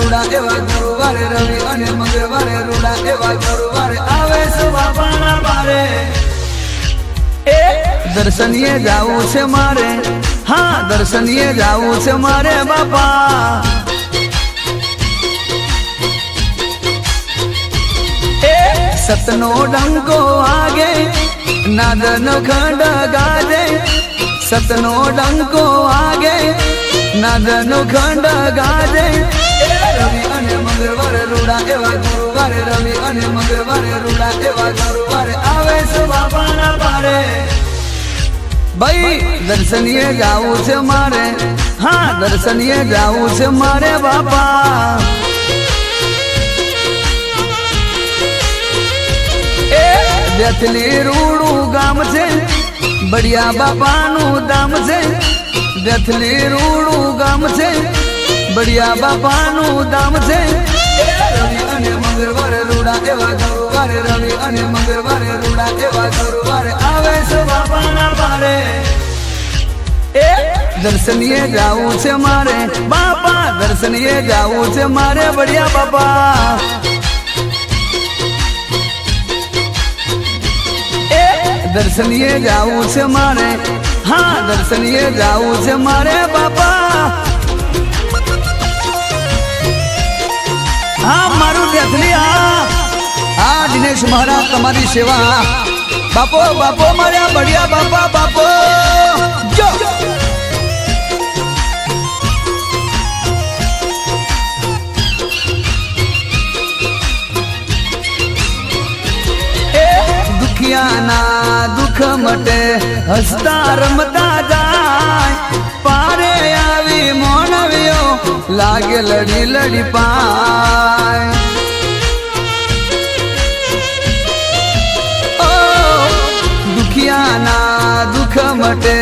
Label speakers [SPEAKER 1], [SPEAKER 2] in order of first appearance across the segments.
[SPEAKER 1] રૂડા એવા ગુરુવારે રવિ અને મંગળવારે રૂડા એવા ગુરુવારે આવે છે બાપાના બારે દર્શનીએ જાવું છે મારે હા દર્શનીએ જાવું છે મારે બાપા સતનો ડંકો વાગે નાદનો ખંડ ગાજે સતનો ડંકો વાગે નાદનો ખંડ ગાજે રવિ અને મંગળવારે રૂડા એવા ગુરુવારે રવિ અને મંગળવારે રૂડા એવા ગુરુવારે આવે છે બાપાના બારે ભાઈ દર્શનીએ જાવું છે મારે હા દર્શનીએ જાવું છે મારે બાપા બેથલી રૂડું ગામ છે બડિયા બાપાનું ધામ છે બેથલી રૂડું ગામ છે બડિયા બાપાનું ધામ છે રવિ અને મંગળવારે રૂડા એવા ગુરુવારે રવિ અને મંગળવારે રૂડા એવા ગુરુવારે આવે છે બાપાના બારે દર્શનીએ જાવું છે મારે બાપા દર્શનીએ જાવું છે મારે બડિયા બાપા દર્શનીએ જાવું છે મારે હા દર્શનીએ જાવું છે મારે બાપા હા મારું દેથલી હા દિનેશ મહારાજ તમારી સેવા બાપો બાપો માર્યા બઢિયા બાપા બાપો જો દુખિયાના દુઃખ મટે હસતા રમતા જાય પારે આવી મોણવ્યો લાગે લડી લડી પાય દુખિયાના દુઃખ મટે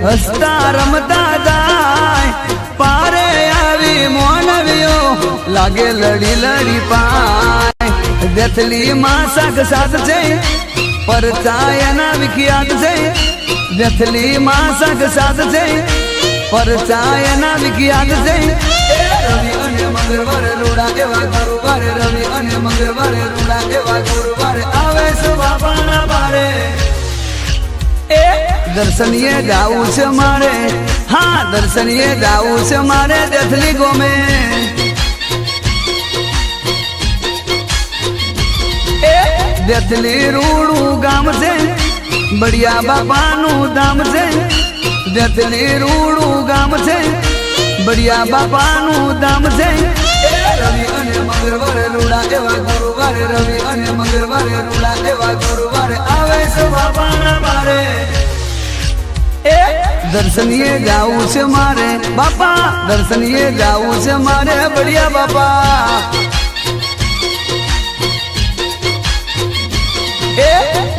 [SPEAKER 1] હસતા રમતા જાય પારે આવી મોણવ્યો લાગે લડી લડી પાય દેથલી માં સાગ સાથ છે પરચાયના વિખ્યાત છે દેથલી માં સાગ સાથ છે પરચાયના વિખ્યાત છે રવિ અને મંગળવારે રૂડા એવા ગુરુવારે રવિ અને મંગળવારે રૂડા એવા ગુરુવારે આવે છે બાપાના બારે દર્શનીએ જાવું છે મારે હા દર્શનીએ જાવું છે મારે દેથલી ગોમે દેથલી રૂડું ગામ છે બડિયા બાપાનું ધામ છે દેથલી રૂડું ગામ છે બડિયા બાપાનું ધામ છે રવિ અને મંગળવારે રૂડા એવા ગુરુવારે રવિ અને મંગળવારે રૂડા એવા ગુરુવારે આવે છે બાપાના બારે દર્શનીએ જાવું છે મારે બાપા દર્શનીએ જાવું છે મારે બડિયા બાપા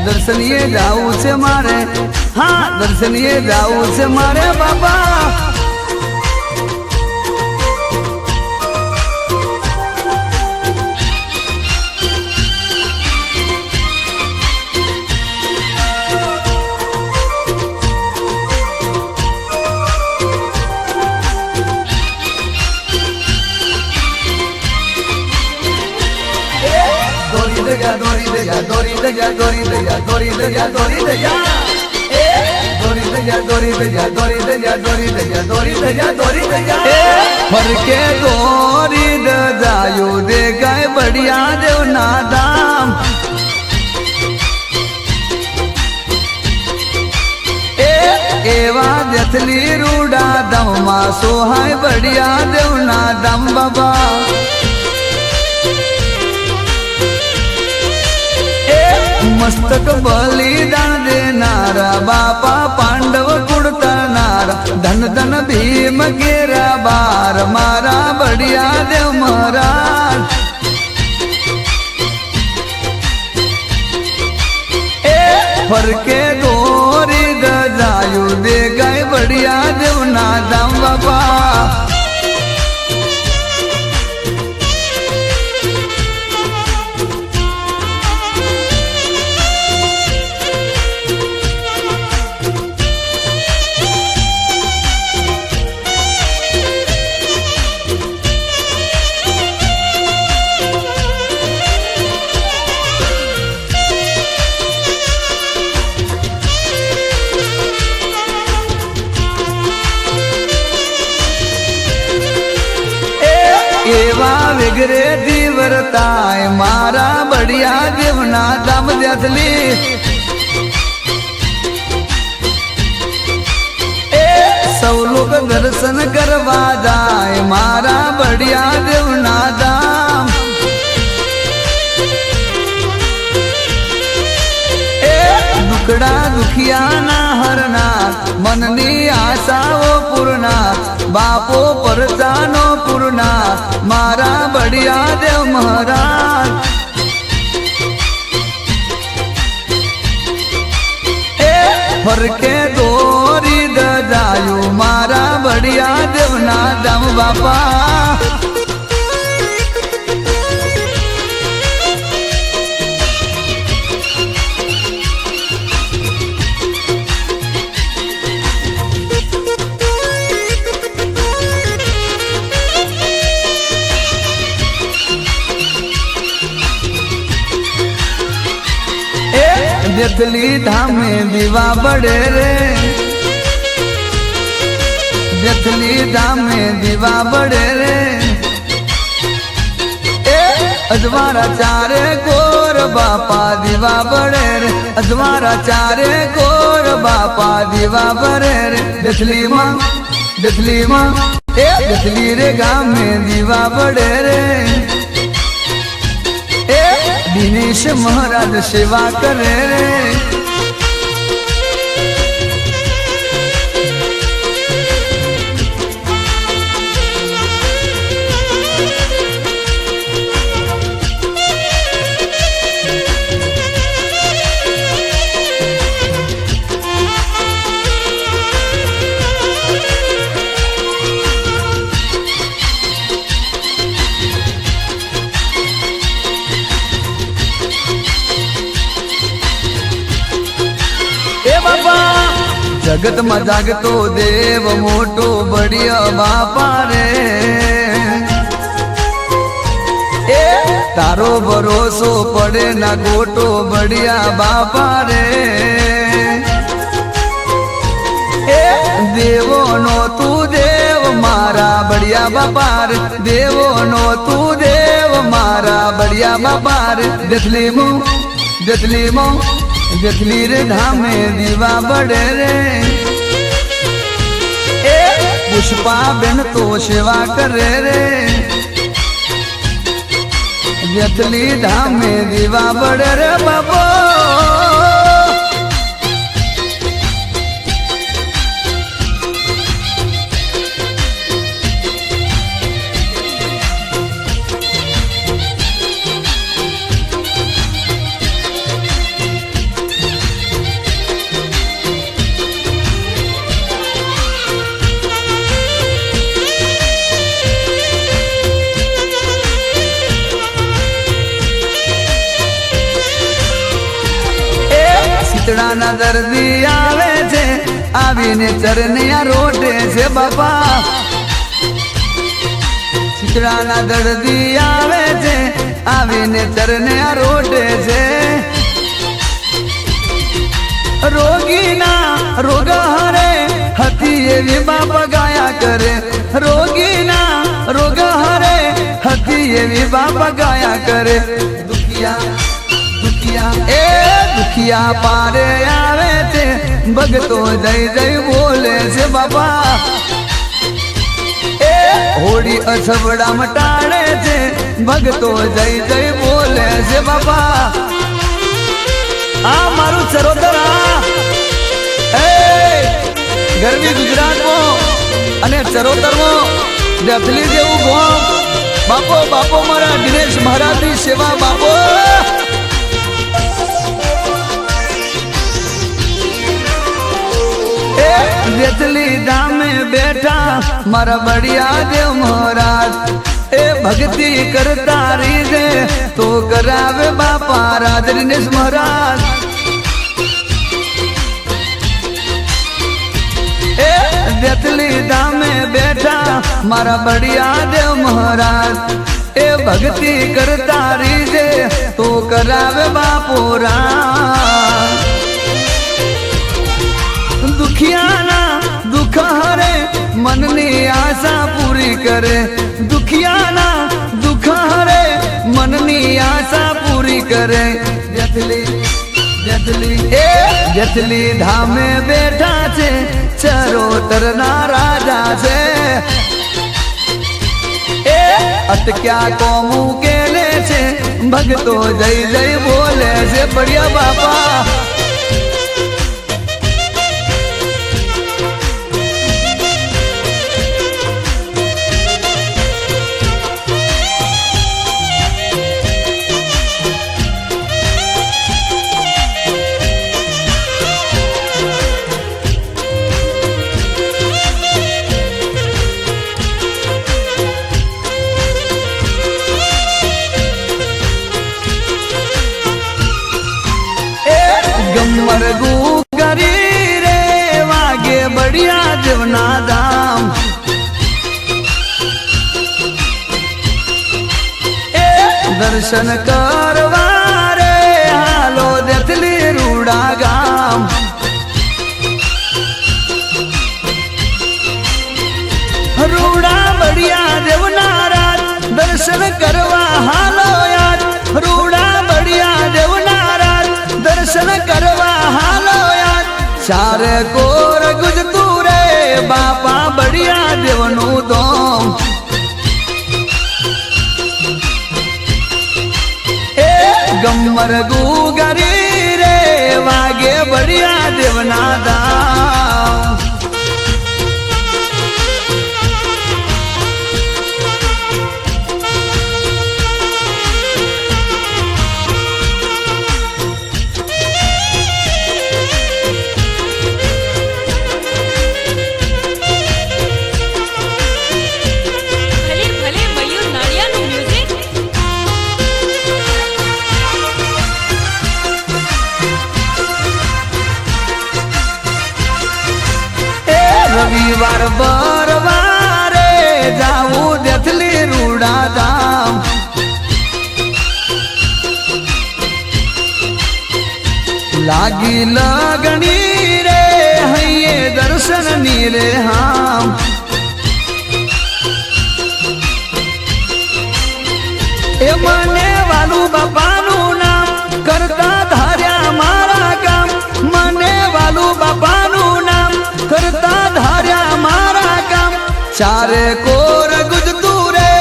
[SPEAKER 1] દર્શનીએ જાવું છે મારે હા દર્શનીએ જાવું છે મારે બાપા દોરી દે જા દોરી દે જા દોરી દે જા દોરી દે જા દોરી દે જા દોરી દે જા દોરી દે જા દોરી દે જા દોરી દે જા દોરી દે જા દોરી દે જા ફરકે દોરી દે જાયો દે ગાય બડિયા દેવ ના દામ એવા દેથલી રૂડા દમમાં સોહાય બડિયા દેવ ના દમ બાબા મસ્તક બલિદાન દેનારા બાપા પાંડવ કુડતાનારા ધન ધન ભીમ ઘેરા બાર મારા બડિયા દેવ મહારાજ ફરકે દોરી ગજાયું દે ગાય બડિયા દેવ ના દામ બાપા देवा विगरे दीवरताय मारा बढ़िया देवना दाम देथली सब लोग दर्शन करवा जाए मारा बढ़िया देवना दाम दुखड़ा दुखिया ना हरना मननी आशाओ पूर्णा बापो परचानो पूर्णा मारा बढ़िया देव महाराज फरके दोरी दजायु मारा बढ़िया देवना दम बापा देथली धामे दीवा बड़े रे देथली धामे दीवा बड़े रे अजवारा चारे गोर बापा दीवा बड़े रे अजवारा चारे गोर बापा दीवा बड़े रे देथली माँ देथली रे गाँव में दीवा बड़े रे दिनेश महाराज सेवा करे रे जगत में जागतो देव मोटो बढ़िया बापा रे तारो भरोसो पड़े ना गोटो बढ़िया बापा रे देवो नो तू देव मारा बढ़िया बापा रे देवो नो तू देव मारा बढ़िया बापा रे देथली मो देथली रे धामे दीवा बड़े रे पुष्पा बेन तो सेवा करे रे देथली धामे दीवा बड़े रे बाबो ना दर्दी आवे छे आवीने चरनिया रोटे छे बापा ना दर्दी आवे छे आवीने चरनिया रोटे छे रोगी ना रोग हरे हती एवी बापा गाया करे रोगी ना रोग हरे हती एवी बापा गाया करे दुखिया पारे आवे थे भगतो जय जय बोले से बाबा होड़ी असबड़ा मटाड़े थे भगतो जय जय बोले से बाबा आ मारू चरोतरा गरवी गुजरात में अने चरोतर में देथली जेवू गाम बापो बापो मारा दिनेश महाराज की सेवा बापो देथली धामे बैठा मारा बढ़िया देव महाराज भक्ति करता रीजे तो करावे बापा राज दिनेश महाराज देथली धामे बैठा मारा बढ़िया देव महाराज भक्ति करता रीजे तो करावे बापो राज दुखियाना दुख हरे मननी आशा पूरी करे दुखियाना કરે જેથલી ધામે બેઠા છે ચરોતર ના રાજા છે અટક્યા કોમું કેલે છે ભગતો જય જય બોલે છે બળિયા બાપા मरगू गरी रे वागे बढ़िया जीवना दाम दर्शन करवा रे हालो देथली रूड़ा गाम रूड़ा बढ़िया देवना रात दर्शन करवा हालो याद रूड़ा बढ़िया देवना रात दर्शन करवा चारे कोर गुजतू रे बापा बढ़िया देवनु दोम गम्मर गुगरी रे वागे बढ़िया देवना दाम रविवार बरवारे जाऊ देथली रूड़ा दाम लागी लगनी रे हइये दर्शन नीरे हम ए मने वालू बापानु नाम करता धार्या मारा काम मने वालू बापानु नाम करता धार्या मारा काम चारे कोर गुजतू रे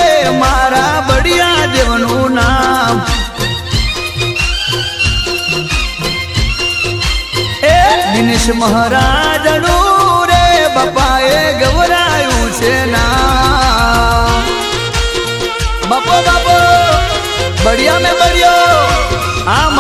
[SPEAKER 1] मारा बढ़िया देवनु नाम दिनेश महाराज रे बापाए गवरायु छे नाम बापो बापो बढ़िया में बढ़िया आम